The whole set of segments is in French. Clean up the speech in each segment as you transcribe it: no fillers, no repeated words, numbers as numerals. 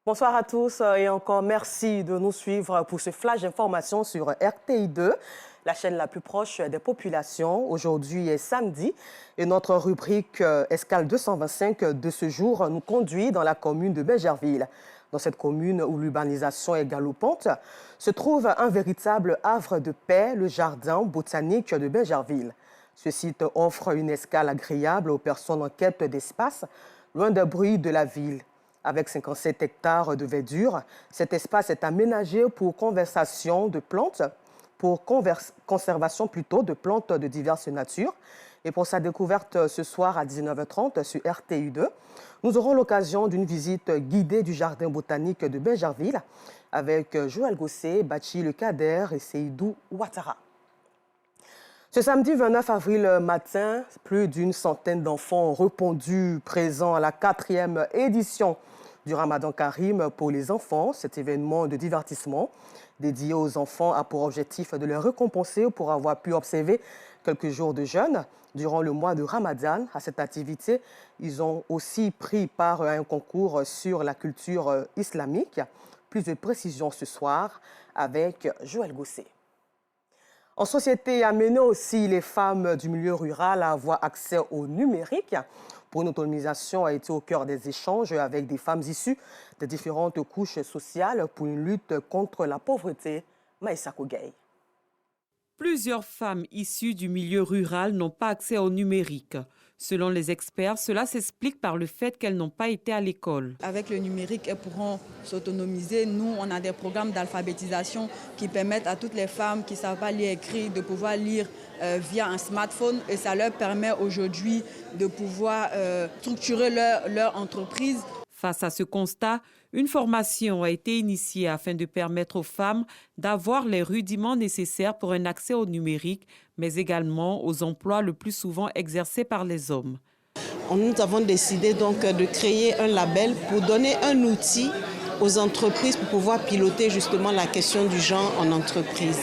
Bonsoir à tous et encore merci de nous suivre pour ce flash d'information sur RTI2, la chaîne la plus proche des populations. Aujourd'hui est samedi et notre rubrique Escale 225 de ce jour nous conduit dans la commune de Bergerville. Dans cette commune où l'urbanisation est galopante, se trouve un véritable havre de paix, le jardin botanique de Bergerville. Ce site offre une escale agréable aux personnes en quête d'espace, loin des bruits de la ville. Avec 57 hectares de verdure, cet espace est aménagé pour conservation de plantes de plantes de diverses natures. Et pour sa découverte ce soir à 19h30 sur RTI2, nous aurons l'occasion d'une visite guidée du jardin botanique de Bergerville avec Joël Gosset, Bachi Le Kader et Seydou Ouattara. Ce samedi 29 avril matin, plus d'une centaine d'enfants ont répondu présents à la 4e édition du Ramadan Karim pour les enfants. Cet événement de divertissement dédié aux enfants a pour objectif de les récompenser pour avoir pu observer quelques jours de jeûne durant le mois de Ramadan. À cette activité, ils ont aussi pris part à un concours sur la culture islamique. Plus de précisions ce soir avec Joël Gosset. En société, amener aussi les femmes du milieu rural à avoir accès au numérique pour une autonomisation a été au cœur des échanges avec des femmes issues des différentes couches sociales pour une lutte contre la pauvreté. Maïssa Kogay. Plusieurs femmes issues du milieu rural n'ont pas accès au numérique. Selon les experts, cela s'explique par le fait qu'elles n'ont pas été à l'école. Avec le numérique, elles pourront s'autonomiser. Nous, on a des programmes d'alphabétisation qui permettent à toutes les femmes qui ne savent pas lire et écrire de pouvoir lire via un smartphone. Et ça leur permet aujourd'hui de pouvoir structurer leur entreprise. Face à ce constat, une formation a été initiée afin de permettre aux femmes d'avoir les rudiments nécessaires pour un accès au numérique, mais également aux emplois le plus souvent exercés par les hommes. Nous avons décidé donc de créer un label pour donner un outil aux entreprises pour pouvoir piloter justement la question du genre en entreprise.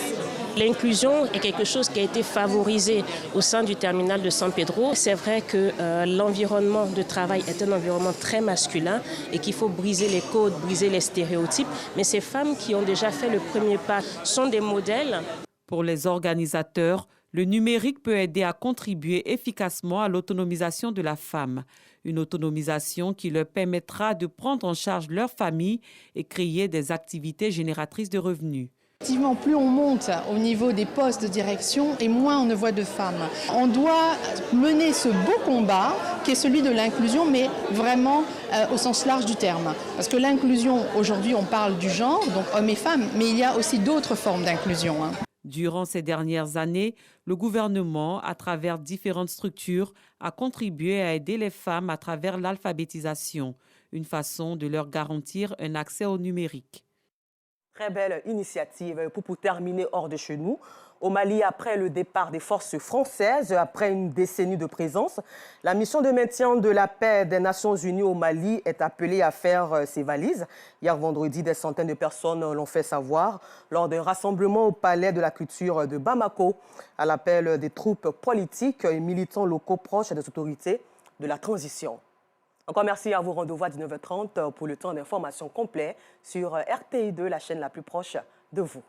L'inclusion est quelque chose qui a été favorisé au sein du terminal de San Pedro. C'est vrai que l'environnement de travail est un environnement très masculin et qu'il faut briser les codes, briser les stéréotypes. Mais ces femmes qui ont déjà fait le premier pas sont des modèles. Pour les organisateurs, le numérique peut aider à contribuer efficacement à l'autonomisation de la femme. Une autonomisation qui leur permettra de prendre en charge leur famille et créer des activités génératrices de revenus. Effectivement, plus on monte au niveau des postes de direction et moins on ne voit de femmes. On doit mener ce beau combat qui est celui de l'inclusion, mais vraiment au sens large du terme. Parce que l'inclusion, aujourd'hui, on parle du genre, donc hommes et femmes, mais il y a aussi d'autres formes d'inclusion. Durant ces dernières années, le gouvernement, à travers différentes structures, a contribué à aider les femmes à travers l'alphabétisation, une façon de leur garantir un accès au numérique. Très belle initiative pour terminer hors de chez nous. Au Mali, après le départ des forces françaises, après une décennie de présence, la mission de maintien de la paix des Nations Unies au Mali est appelée à faire ses valises. Hier vendredi, des centaines de personnes l'ont fait savoir lors d'un rassemblement au Palais de la Culture de Bamako, à l'appel des troupes politiques et militants locaux proches des autorités de la transition. Encore merci à vous. Rendez-vous à 19h30 pour le temps d'information complet sur RTI2, la chaîne la plus proche de vous.